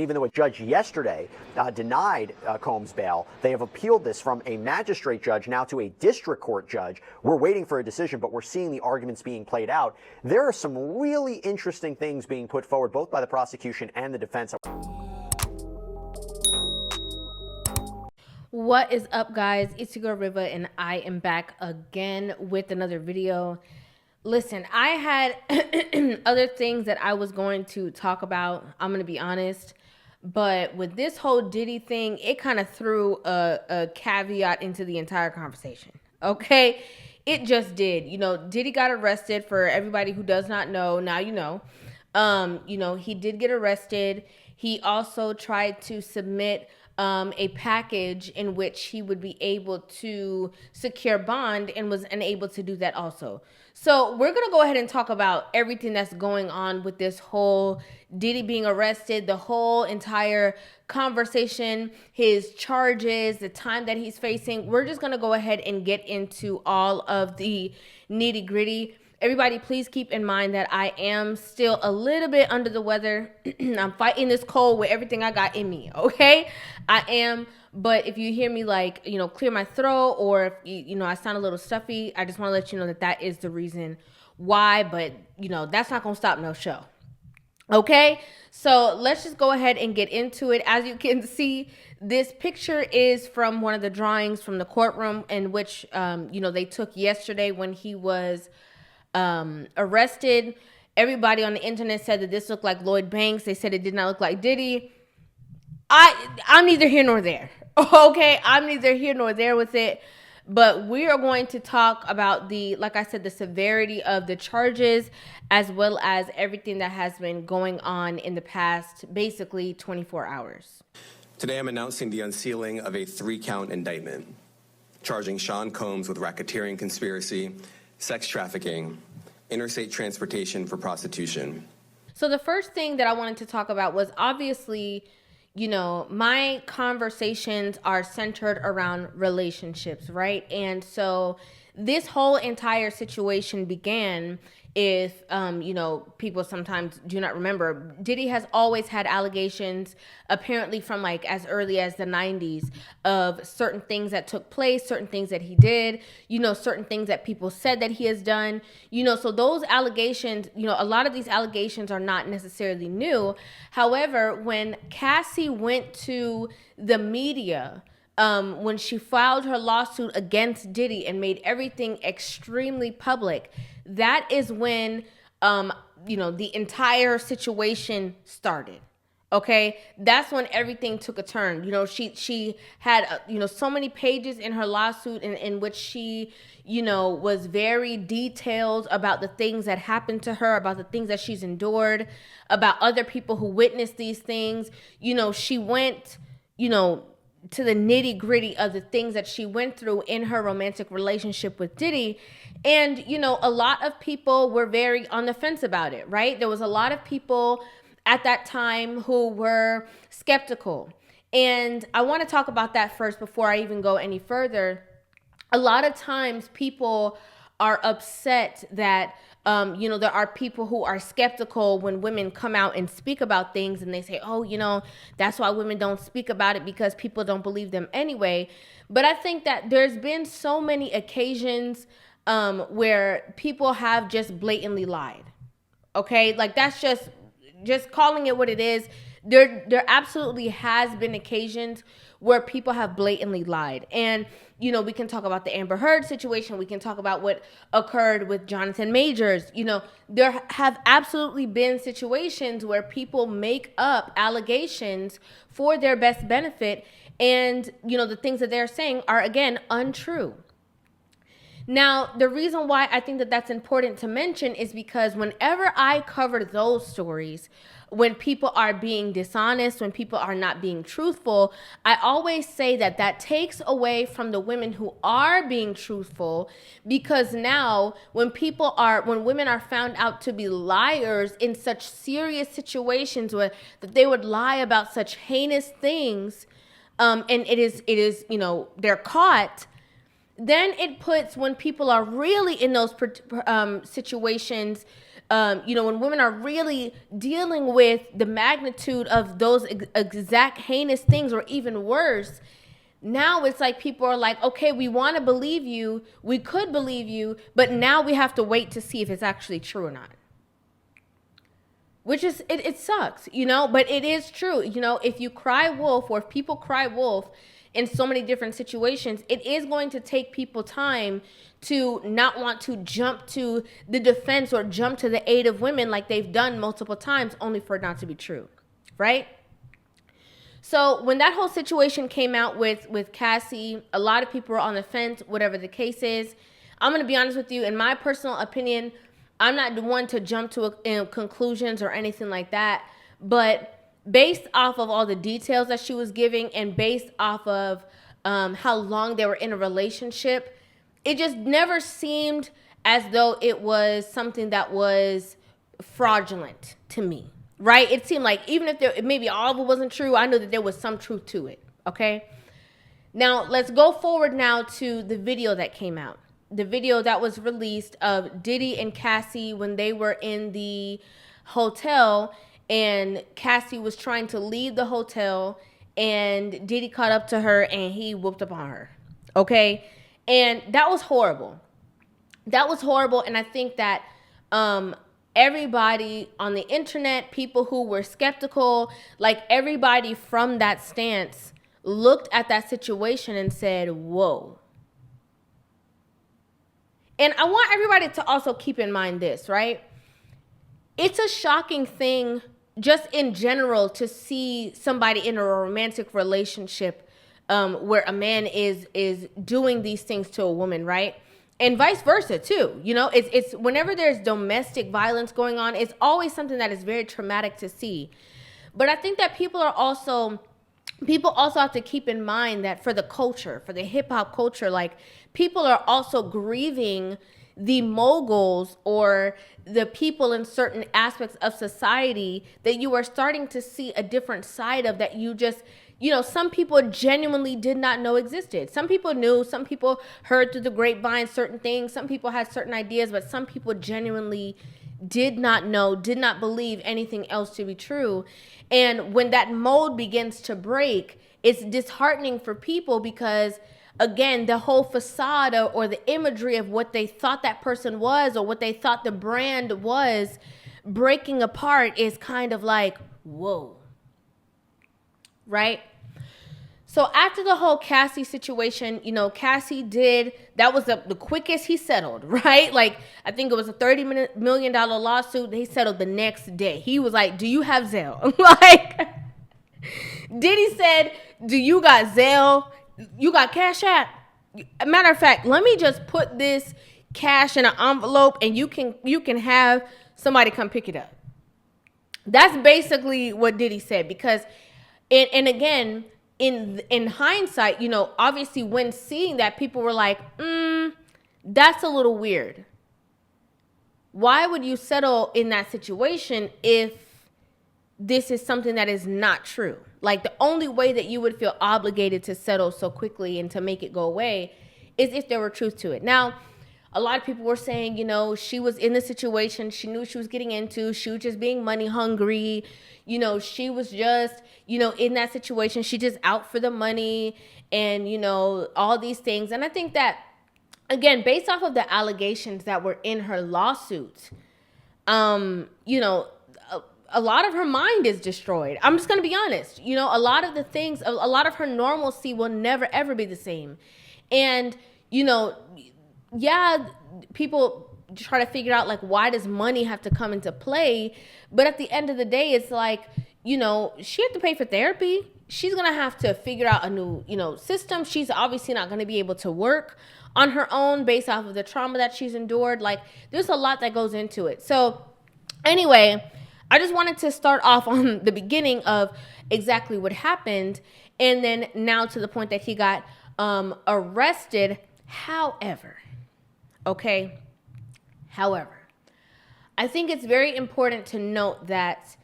Even though a judge yesterday denied Combs bail, they have appealed this from a magistrate judge now to a district court judge. We're waiting for a decision, but we're seeing the arguments being played out. There are some really interesting things being put forward, both by the prosecution and the defense. What is up, guys? It's your girl Rivah, and I am back again with another video. Listen, I had other things that I was going to talk about, I'm going to be honest. But with this whole Diddy thing, it kind of threw a caveat into the entire conversation. Okay? It just did. You know, Diddy got arrested. For everybody who does not know, now you know. He did get arrested. He also tried to submit a package in which he would be able to secure bond and was unable to do that also. So we're going to go ahead and talk about everything that's going on with this whole Diddy being arrested, the whole entire conversation, his charges, the time that he's facing. We're just going to go ahead and get into all of the nitty gritty. Everybody, please keep in mind that I am still a little bit under the weather. I'm fighting this cold with everything I got in me, okay? I am, but if you hear me clear my throat, or if I sound a little stuffy, I just want to let you know that that is the reason why, but that's not going to stop no show. Okay, so let's just go ahead and get into it. As you can see, this picture is from one of the drawings from the courtroom in which, they took yesterday when he was arrested. Everybody on the internet said that this looked like Lloyd Banks. They said it did not look like Diddy. I'm neither here nor there. Okay, I'm neither here nor there with it. But we are going to talk about the severity of the charges, as well as everything that has been going on in the past, basically 24 hours. Today, I'm announcing the unsealing of a 3-count indictment, charging Sean Combs with racketeering conspiracy, sex trafficking, interstate transportation for prostitution. So the first thing that I wanted to talk about was obviously, my conversations are centered around relationships, right? And so this whole entire situation began, if people sometimes do not remember, Diddy has always had allegations, apparently from as early as the 90s, of certain things that took place, certain things that he did, certain things that people said that he has done, so those allegations, a lot of these allegations are not necessarily new. However, when Cassie went to the media, when she filed her lawsuit against Diddy and made everything extremely public, that is when, the entire situation started. Okay, that's when everything took a turn. She had, so many pages in her lawsuit in which she, was very detailed about the things that happened to her, about the things that she's endured, about other people who witnessed these things. She went, to the nitty gritty of the things that she went through in her romantic relationship with Diddy. And, a lot of people were very on the fence about it, right? There was a lot of people at that time who were skeptical. And I want to talk about that first before I even go any further. A lot of times people are upset that there are people who are skeptical when women come out and speak about things, and they say, oh, that's why women don't speak about it, because people don't believe them anyway. But I think that there's been so many occasions where people have just blatantly lied. Okay, that's just calling it what it is. There absolutely has been occasions where people have blatantly lied. And, we can talk about the Amber Heard situation. We can talk about what occurred with Jonathan Majors. There have absolutely been situations where people make up allegations for their best benefit. And, the things that they're saying are, again, untrue. Now, the reason why I think that that's important to mention is because whenever I cover those stories, when people are being dishonest, when people are not being truthful, I always say that that takes away from the women who are being truthful, because now when women are found out to be liars in such serious situations where that they would lie about such heinous things, and it is they're caught, then it puts, when people are really in those situations, when women are really dealing with the magnitude of those exact heinous things or even worse, now it's like people are like, okay, we want to believe you. We could believe you, but now we have to wait to see if it's actually true or not. Which is, it sucks, but it is true. If you cry wolf, or if people cry wolf in so many different situations, it is going to take people time to not want to jump to the defense or jump to the aid of women like they've done multiple times, only for it not to be true, right? So when that whole situation came out with Cassie, a lot of people were on the fence, whatever the case is. I'm going to be honest with you. In my personal opinion, I'm not the one to jump to conclusions or anything like that. But based off of all the details that she was giving and based off of how long they were in a relationship, it just never seemed as though it was something that was fraudulent to me. Right? It seemed like even if maybe all of it wasn't true, I know that there was some truth to it. Okay? Now, let's go forward now to the video that came out. The video that was released of Diddy and Cassie when they were in the hotel, and Cassie was trying to leave the hotel, and Diddy caught up to her and he whooped up on her. Okay? And that was horrible. That was horrible, and I think that everybody on the internet, people who were skeptical, like everybody from that stance looked at that situation and said, whoa. And I want everybody to also keep in mind this, right? It's a shocking thing just in general to see somebody in a romantic relationship where a man is doing these things to a woman, right? And vice versa too. It's whenever there's domestic violence going on, it's always something that is very traumatic to see. But I think that people also have to keep in mind that for the culture, for the hip hop culture, like people are also grieving the moguls or the people in certain aspects of society that you are starting to see a different side of, that you just, some people genuinely did not know existed. Some people knew, some people heard through the grapevine certain things, some people had certain ideas, but some people genuinely did not know, did not believe anything else to be true. And when that mold begins to break, it's disheartening for people because, again, the whole facade or the imagery of what they thought that person was or what they thought the brand was breaking apart is kind of like, whoa. Right? So after the whole Cassie situation, Cassie that was the quickest he settled, right? Like, I think it was a $30 million lawsuit. He settled the next day. He was like, do you have Zelle? Like, Diddy said, do you got Zelle? You got Cash App? Matter of fact, let me just put this cash in an envelope and you can have somebody come pick it up. That's basically what Diddy said, because and again, in hindsight, obviously when seeing that, people were like, that's a little weird. Why would you settle in that situation if this is something that is not true? Like, the only way that you would feel obligated to settle so quickly and to make it go away is if there were truth to it. Now, a lot of people were saying, she was in the situation, she knew she was getting into, she was just being money hungry, she was just, in that situation, she just out for the money and, all these things. And I think that, again, based off of the allegations that were in her lawsuit, a lot of her mind is destroyed. I'm just going to be honest. A lot of the things, a lot of her normalcy will never, ever be the same. And, people try to figure out, like, why does money have to come into play? But at the end of the day, it's like, she had to pay for therapy. She's going to have to figure out a new, system. She's obviously not going to be able to work on her own based off of the trauma that she's endured. Like, there's a lot that goes into it. So anyway, I just wanted to start off on the beginning of exactly what happened, and then now to the point that he got arrested. However, I think it's very important to note that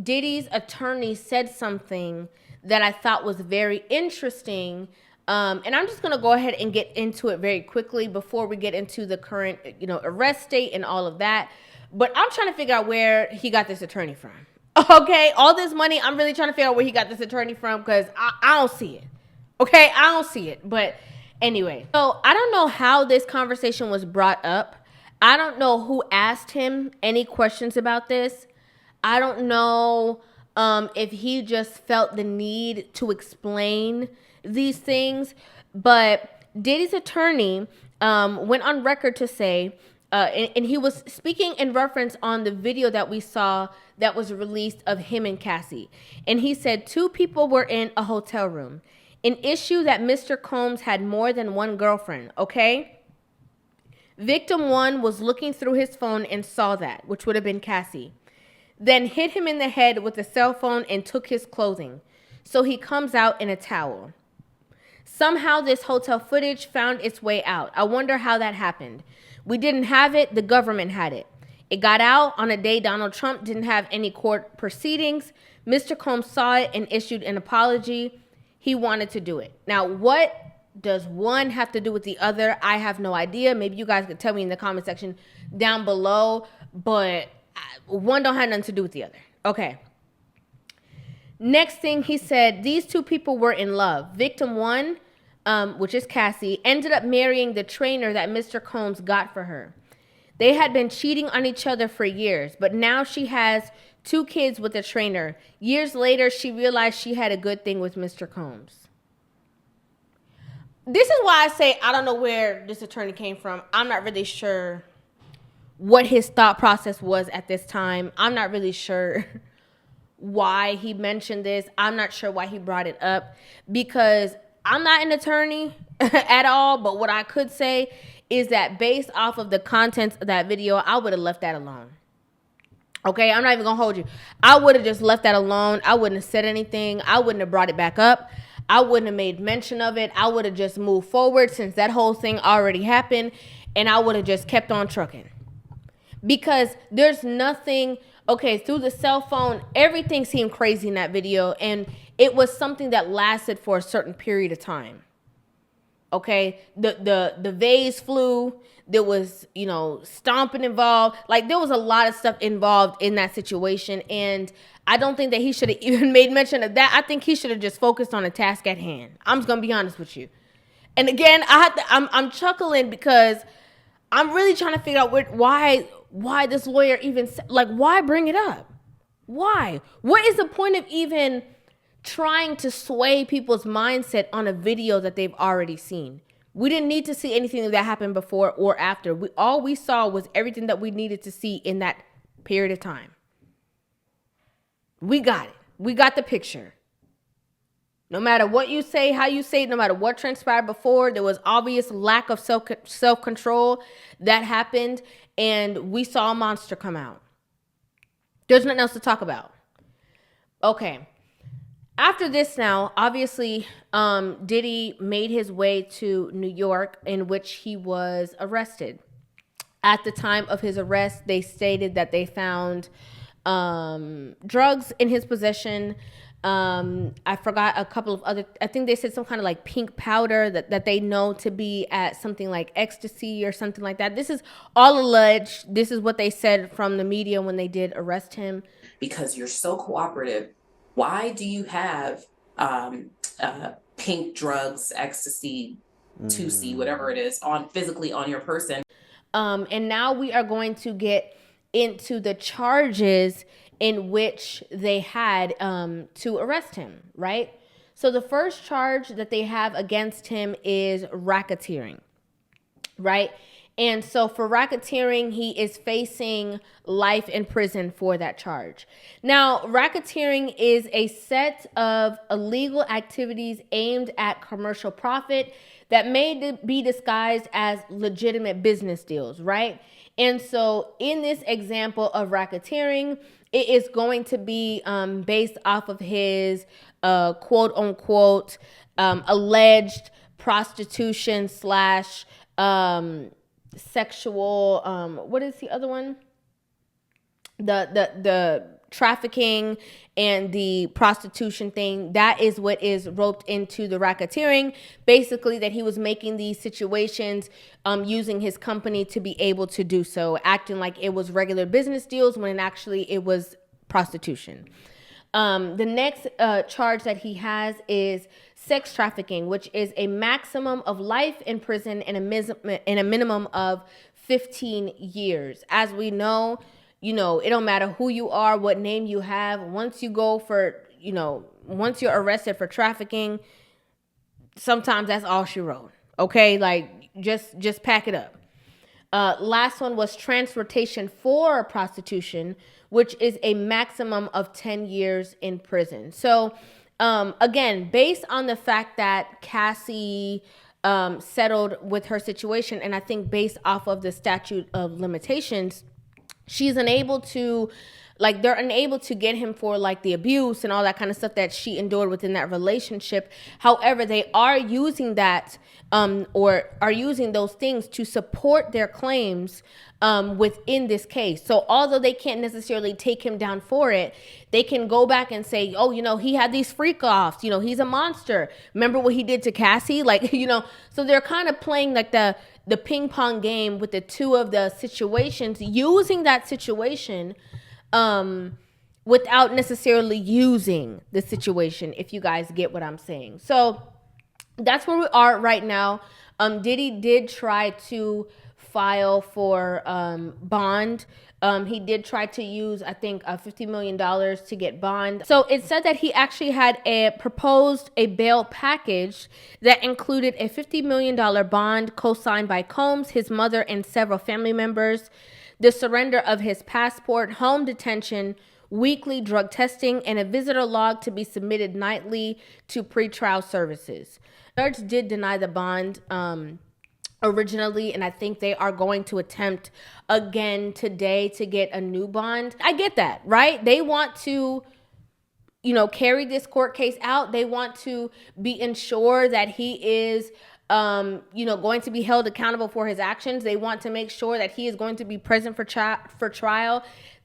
Diddy's attorney said something that I thought was very interesting. And I'm just going to go ahead and get into it very quickly before we get into the current, arrest date and all of that. But I'm trying to figure out where he got this attorney from. Okay, all this money, I'm really trying to figure out where he got this attorney from because I don't see it. Okay, I don't see it. But anyway, so I don't know how this conversation was brought up. I don't know who asked him any questions about this. I don't know if he just felt the need to explain these things. But Diddy's attorney went on record to say, and he was speaking in reference on the video that we saw that was released of him and Cassie. And he said 2 people were in a hotel room. An issue that Mr. Combs had more than one girlfriend, okay? Victim 1 was looking through his phone and saw that, which would have been Cassie. Then hit him in the head with a cell phone and took his clothing. So he comes out in a towel. Somehow this hotel footage found its way out. I wonder how that happened. We didn't have it, the government had it. It got out on a day Donald Trump didn't have any court proceedings. Mr. Combs saw it and issued an apology. He wanted to do it. Now, what does one have to do with the other? I have no idea. Maybe you guys could tell me in the comment section down below, but one don't have nothing to do with the other. Okay. Next thing he said, these 2 people were in love. Victim 1, which is Cassie, ended up marrying the trainer that Mr. Combs got for her. They had been cheating on each other for years, but now she has 2 kids with the trainer. Years later, she realized she had a good thing with Mr. Combs. This is why I say I don't know where this attorney came from. I'm not really sure what his thought process was at this time. I'm not really sure why he mentioned this. I'm not sure why he brought it up because I'm not an attorney at all. But what I could say is that based off of the contents of that video, I would have left that alone. Okay, I'm not even going to hold you. I would have just left that alone. I wouldn't have said anything. I wouldn't have brought it back up. I wouldn't have made mention of it. I would have just moved forward since that whole thing already happened. And I would have just kept on trucking. Because there's nothing, okay, through the cell phone, everything seemed crazy in that video. And it was something that lasted for a certain period of time. Okay, the vase flew. There was, stomping involved. Like, there was a lot of stuff involved in that situation. And I don't think that he should have even made mention of that. I think he should have just focused on the task at hand. I'm just going to be honest with you. And again, I'm chuckling because I'm really trying to figure out why this lawyer even, why bring it up? Why? What is the point of even trying to sway people's mindset on a video that they've already seen? We didn't need to see anything that happened before or after. All we saw was everything that we needed to see in that period of time. We got it. We got the picture. No matter what you say, how you say it, no matter what transpired before, there was obvious lack of self-control that happened, and we saw a monster come out. There's nothing else to talk about. Okay. After this now, obviously, Diddy made his way to New York, in which he was arrested. At the time of his arrest, they stated that they found drugs in his possession. I forgot a couple of other, I think they said some kind of like pink powder that they know to be at something like ecstasy or something like that. This is all alleged. This is what they said from the media when they did arrest him. Because you're so cooperative, why do you have pink drugs, ecstasy, 2C, whatever it is, physically on your person? And now we are going to get into the charges in which they had to arrest him, right? So the first charge that they have against him is racketeering, right? And so for racketeering, he is facing life in prison for that charge. Now, racketeering is a set of illegal activities aimed at commercial profit that may be disguised as legitimate business deals, right? And so in this example of racketeering, it is going to be based off of his quote unquote alleged prostitution slash sexual, what is the other one? The trafficking and the prostitution thing, that is what is roped into the racketeering. Basically, that he was making these situations using his company to be able to do so, acting like it was regular business deals when actually it was prostitution. The next charge that he has is sex trafficking, which is a maximum of life in prison and a minimum of 15 years. As we know, it don't matter who you are, what name you have. Once you go for, once you're arrested for trafficking, sometimes that's all she wrote. Okay, like just pack it up. Last one was transportation for prostitution, which is a maximum of 10 years in prison. So, again, based on the fact that Cassie settled with her situation, and I think based off of the statute of limitations, she's unable to, they're unable to get him for the abuse and all that kind of stuff that she endured within that relationship. However, they are using that or are using those things to support their claims within this case. So although they can't necessarily take him down for it, they can go back and say, oh, he had these freak offs, he's a monster. Remember what he did to Cassie? So they're kind of playing the ping pong game with the two of the situations, using that situation without necessarily using the situation, if you guys get what I'm saying. So that's where we are right now. Diddy did try to file for bond. He did try to use, I think, $50 million to get bond. So it said that he actually had proposed a bail package that included a $50 million bond co-signed by Combs, his mother, and several family members, the surrender of his passport, home detention, weekly drug testing, and a visitor log to be submitted nightly to pretrial services. The judge did deny the bond originally, and I think they are going to attempt again today to get a new bond. I get that, right? They want to, carry this court case out. They want to be ensured that he is going to be held accountable for his actions. They want to make sure that he is going to be present for trial.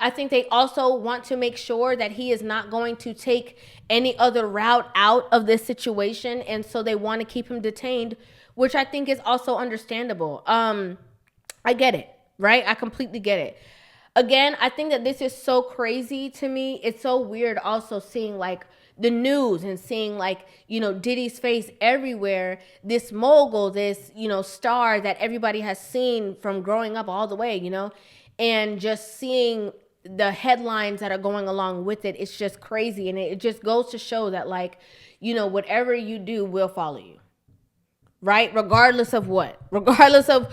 I think they also want to make sure that he is not going to take any other route out of this situation. And so they want to keep him detained, which I think is also understandable. I get it, right? I completely get it. Again, I think that this is so crazy to me. It's so weird also seeing the news and seeing Diddy's face everywhere, this mogul, this, star that everybody has seen from growing up all the way, and just seeing the headlines that are going along with it. It's just crazy. And it just goes to show that whatever you do will follow you, right? Regardless of what, regardless of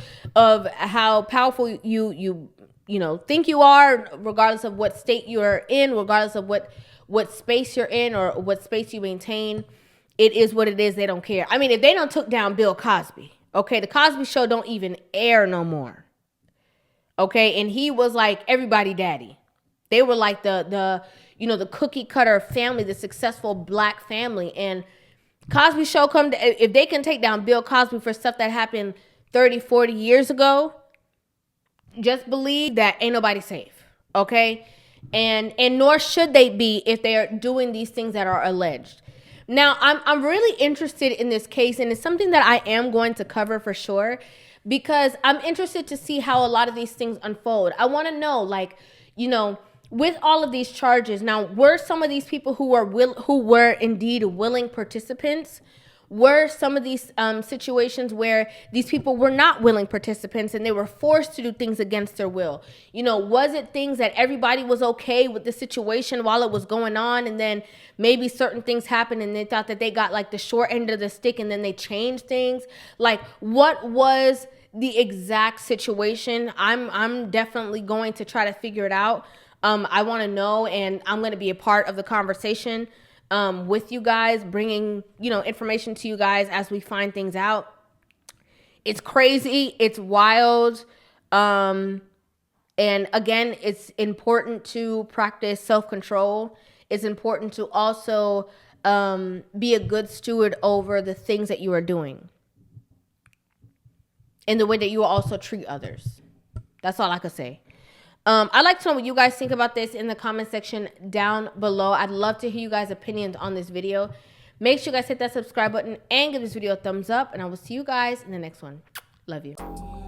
how powerful you think you are, regardless of what state you're in, regardless of what space you're in or what space you maintain, it is what it is. They don't care. I mean, if they don't took down Bill Cosby, okay, the Cosby Show don't even air no more. Okay, and he was everybody daddy. They were the cookie cutter family, the successful black family. And Cosby Show if they can take down Bill Cosby for stuff that happened 30, 40 years ago, just believe that ain't nobody safe. Okay. And nor should they be if they are doing these things that are alleged. Now, I'm really interested in this case, and it's something that I am going to cover for sure, because I'm interested to see how a lot of these things unfold. I want to know, with all of these charges, now, were some of these people who were indeed willing participants? Were some of these situations where these people were not willing participants and they were forced to do things against their will? Was it things that everybody was okay with the situation while it was going on, and then maybe certain things happened and they thought that they got the short end of the stick and then they changed things? What was the exact situation? I'm definitely going to try to figure it out. I want to know, and I'm going to be a part of the conversation with you guys, bringing, information to you guys as we find things out. It's crazy. It's wild. And again, it's important to practice self-control. It's important to also be a good steward over the things that you are doing and the way that you will also treat others. That's all I could say. I'd like to know what you guys think about this in the comment section down below. I'd love to hear you guys' opinions on this video. Make sure you guys hit that subscribe button and give this video a thumbs up. And I will see you guys in the next one. Love you.